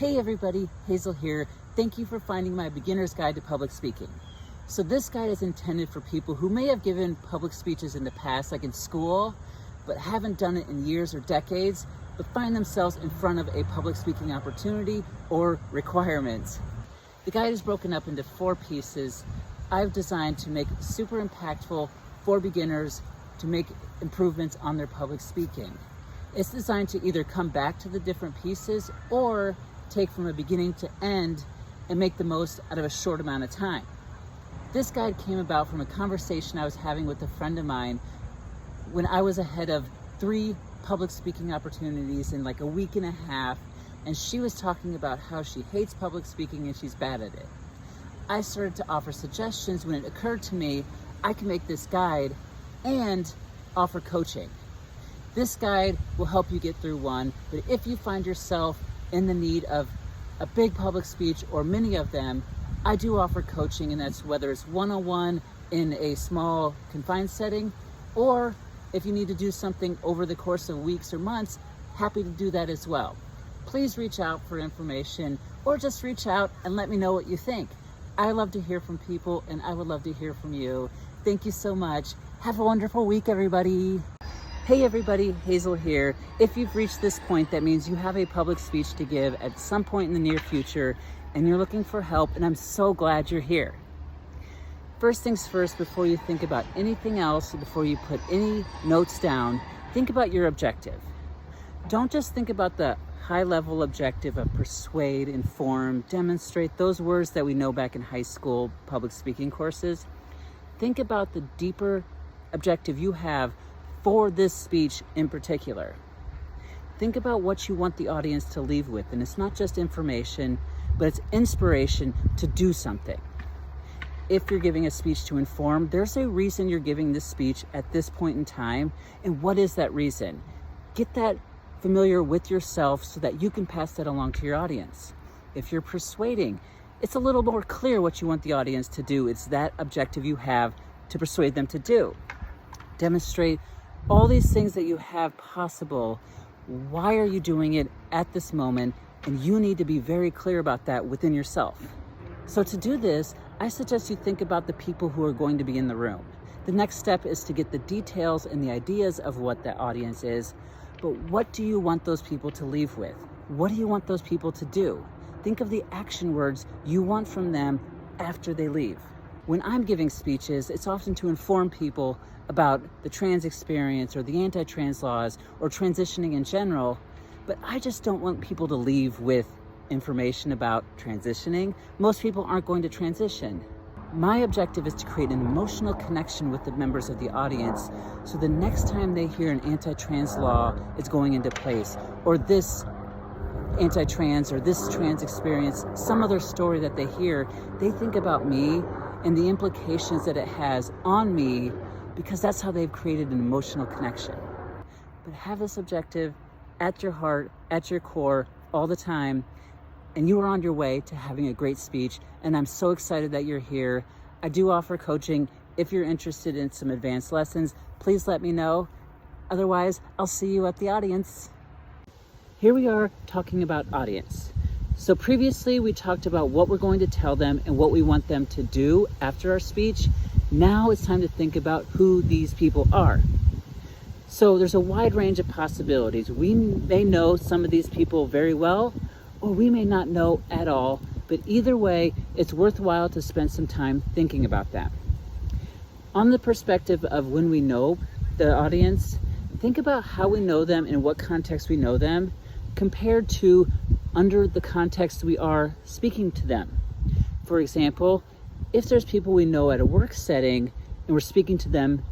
Hey everybody, Hazel here. Thank you for finding my beginner's guide to public speaking. So this guide is intended for people who may have given public speeches in the past, like in school, but haven't done it in years or decades, but find themselves in front of a public speaking opportunity or requirement. The guide is broken up into 4 pieces I've designed to make it super impactful for beginners to make improvements on their public speaking. It's designed to either come back to the different pieces or take from a beginning to end and make the most out of a short amount of time. This guide came about from a conversation I was having with a friend of mine when I was ahead of 3 public speaking opportunities in like a week and a half, and she was talking about how she hates public speaking and she's bad at it. I started to offer suggestions when it occurred to me I can make this guide and offer coaching. This guide will help you get through one, but if you find yourself in the need of a big public speech or many of them, I do offer coaching, and that's whether it's one-on-one in a small confined setting, or if you need to do something over the course of weeks or months, happy to do that as well. Please reach out for information or just reach out and let me know what you think. I love to hear from people and I would love to hear from you. Thank you so much. Have a wonderful week, everybody. Hey everybody, Hazel here. If you've reached this point, that means you have a public speech to give at some point in the near future and you're looking for help, and I'm so glad you're here. First things first, before you think about anything else, before you put any notes down, think about your objective. Don't just think about the high-level objective of persuade, inform, demonstrate, those words that we know back in high school public speaking courses. Think about the deeper objective you have for this speech in particular. Think about what you want the audience to leave with, and it's not just information, but it's inspiration to do something. If you're giving a speech to inform, there's a reason you're giving this speech at this point in time, and what is that reason? Get that familiar with yourself so that you can pass that along to your audience. If you're persuading, it's a little more clear what you want the audience to do. It's that objective you have to persuade them to do. Demonstrate all these things that you have possible. Why are you doing it at this moment? And you need to be very clear about that within yourself. So to do this, I suggest you think about the people who are going to be in the room. The next step is to get the details and the ideas of what the audience is, but what do you want those people to leave with? What do you want those people to do? Think of the action words you want from them after they leave. When I'm giving speeches, it's often to inform people about the trans experience or the anti-trans laws or transitioning in general, but I just don't want people to leave with information about transitioning. Most people aren't going to transition. My objective is to create an emotional connection with the members of the audience, so the next time they hear an anti-trans law is going into place, or this anti-trans or this trans experience, some other story that they hear, they think about me and the implications that it has on me, because that's how they've created an emotional connection. But have this objective at your heart, at your core, all the time, and you are on your way to having a great speech, and I'm so excited that you're here. I do offer coaching. If you're interested in some advanced lessons, please let me know. Otherwise, I'll see you at the audience. Here we are talking about audience. So previously we talked about what we're going to tell them and what we want them to do after our speech. Now it's time to think about who these people are. So there's a wide range of possibilities. We may know some of these people very well, or we may not know at all, but either way, it's worthwhile to spend some time thinking about that. On the perspective of when we know the audience, think about how we know them and what context we know them, compared to under the context we are speaking to them. For example, if there's people we know at a work setting and we're speaking to them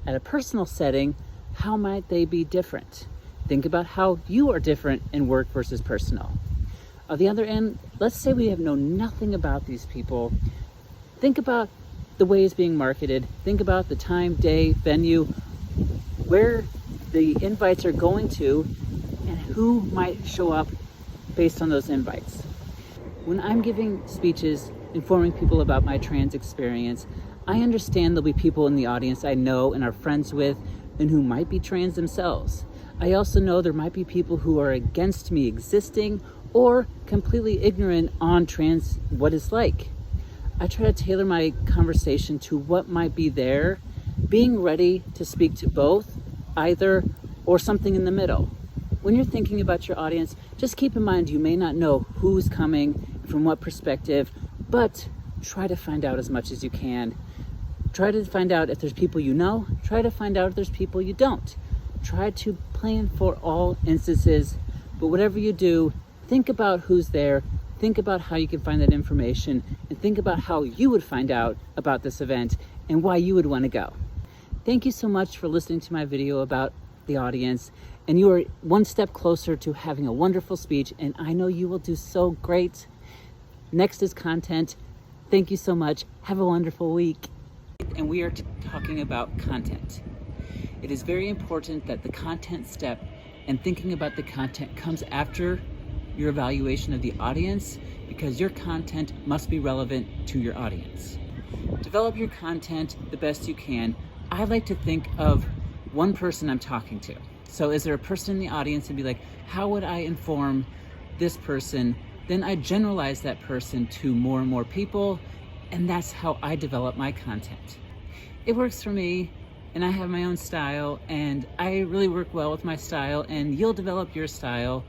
at a personal setting, how might they be different? Think about how you are different in work versus personal. On the other end, let's say we have known nothing about these people. Think about the way it's being marketed. Think about the time, day, venue, where the invites are going to, and who might show up based on those invites. When I'm giving speeches informing people about my trans experience, I understand there'll be people in the audience I know and are friends with and who might be trans themselves. I also know there might be people who are against me existing or completely ignorant on trans what it's like. I try to tailor my conversation to what might be there, being ready to speak to both, either, or something in the middle. When you're thinking about your audience, just keep in mind you may not know who's coming, from what perspective, but try to find out as much as you can. Try to find out if there's people you know. Try to find out if there's people you don't. Try to plan for all instances, but whatever you do, think about who's there, think about how you can find that information, and think about how you would find out about this event and why you would want to go. Thank you so much for listening to my video about the audience, and you are one step closer to having a wonderful speech, and I know you will do so great. Next is content. Thank you so much. Have a wonderful week. And we are talking about content. It is very important that the content step and thinking about the content comes after your evaluation of the audience, because your content must be relevant to your audience. Develop your content the best you can. I like to think of one person I'm talking to. So is there a person in the audience and be like, how would I inform this person? Then I generalize that person to more and more people, and that's how I develop my content. It works for me, and I have my own style, and I really work well with my style, and you'll develop your style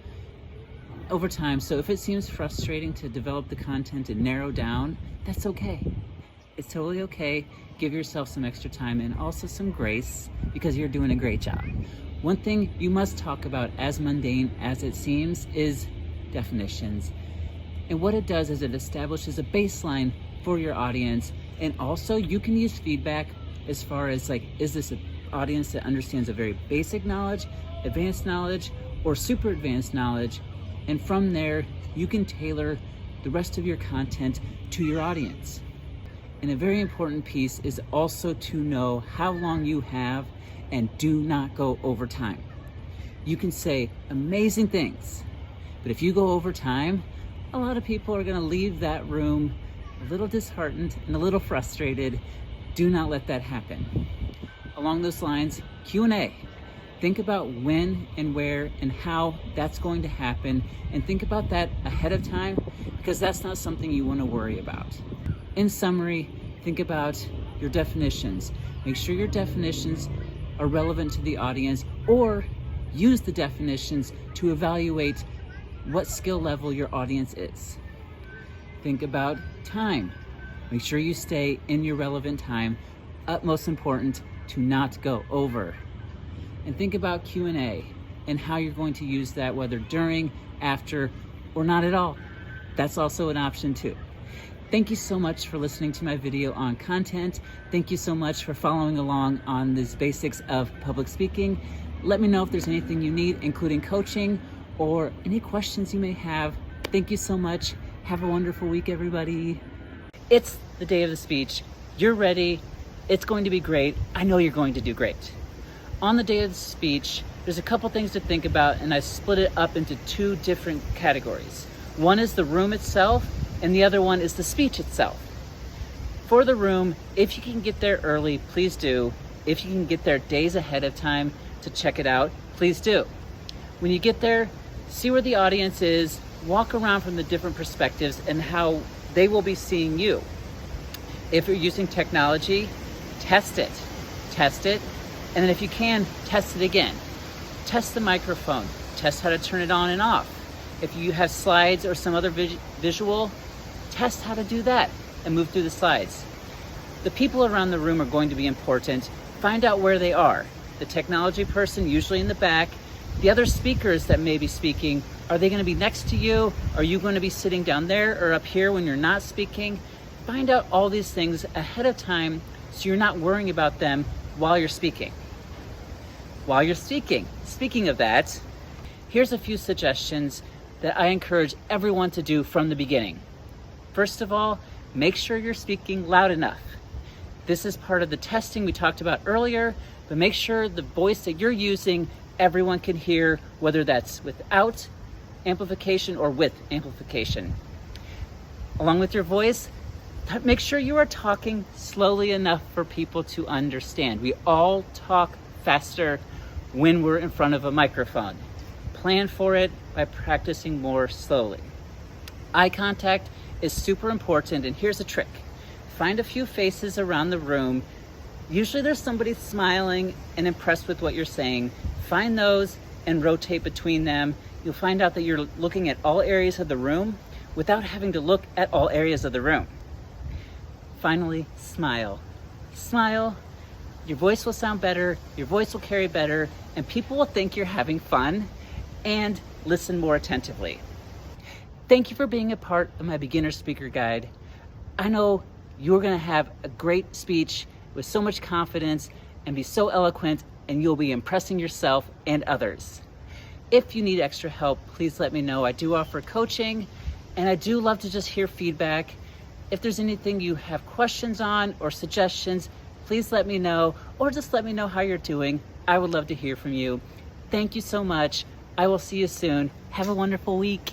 over time. So if it seems frustrating to develop the content and narrow down, that's okay. It's totally okay. Give yourself some extra time and also some grace, because you're doing a great job. One thing you must talk about, as mundane as it seems, is definitions. And what it does is it establishes a baseline for your audience. And also you can use feedback as far as like, is this an audience that understands a very basic knowledge, advanced knowledge, or super advanced knowledge? And from there, you can tailor the rest of your content to your audience. And a very important piece is also to know how long you have, and do not go over time. You can say amazing things, but if you go over time, a lot of people are gonna leave that room a little disheartened and a little frustrated. Do not let that happen. Along those lines, Q&A. Think about when and where and how that's going to happen, and think about that ahead of time, because that's not something you want to worry about. In summary, think about your definitions. Make sure your definitions are relevant to the audience, or use the definitions to evaluate what skill level your audience is. Think about time. Make sure you stay in your relevant time. Utmost important to not go over. And think about Q&A and how you're going to use that, whether during, after, or not at all. That's also an option too. Thank you so much for listening to my video on content. Thank you so much for following along on these basics of public speaking. Let me know if there's anything you need, including coaching or any questions you may have. Thank you so much. Have a wonderful week, everybody. It's the day of the speech. You're ready. It's going to be great. I know you're going to do great. On the day of the speech, there's a couple things to think about, and I split it up into two different categories. One is the room itself, and the other one is the speech itself. For the room, if you can get there early, please do. If you can get there days ahead of time to check it out, please do. When you get there, see where the audience is, walk around from the different perspectives and how they will be seeing you. If you're using technology, test it, and then if you can, test it again. Test the microphone, test how to turn it on and off. If you have slides or some other visual, test how to do that and move through the slides. The people around the room are going to be important. Find out where they are. The technology person, usually in the back. The other speakers that may be speaking, are they going to be next to you? Are you going to be sitting down there or up here when you're not speaking? Find out all these things ahead of time so you're not worrying about them while you're speaking. Speaking of that, here's a few suggestions that I encourage everyone to do from the beginning. First of all, make sure you're speaking loud enough. This is part of the testing we talked about earlier, but make sure the voice that you're using, everyone can hear, whether that's without amplification or with amplification. Along with your voice, make sure you are talking slowly enough for people to understand. We all talk faster when we're in front of a microphone. Plan for it by practicing more slowly. Eye contact is super important, and here's a trick. Find a few faces around the room. Usually there's somebody smiling and impressed with what you're saying. Find those and rotate between them. You'll find out that you're looking at all areas of the room without having to look at all areas of the room. Finally, smile. Smile. Your voice will sound better, your voice will carry better, and people will think you're having fun and listen more attentively. Thank you for being a part of my beginner speaker guide. I know you're gonna have a great speech with so much confidence and be so eloquent, and you'll be impressing yourself and others. If you need extra help, please let me know. I do offer coaching, and I do love to just hear feedback. If there's anything you have questions on or suggestions, please let me know, or just let me know how you're doing. I would love to hear from you. Thank you so much. I will see you soon. Have a wonderful week.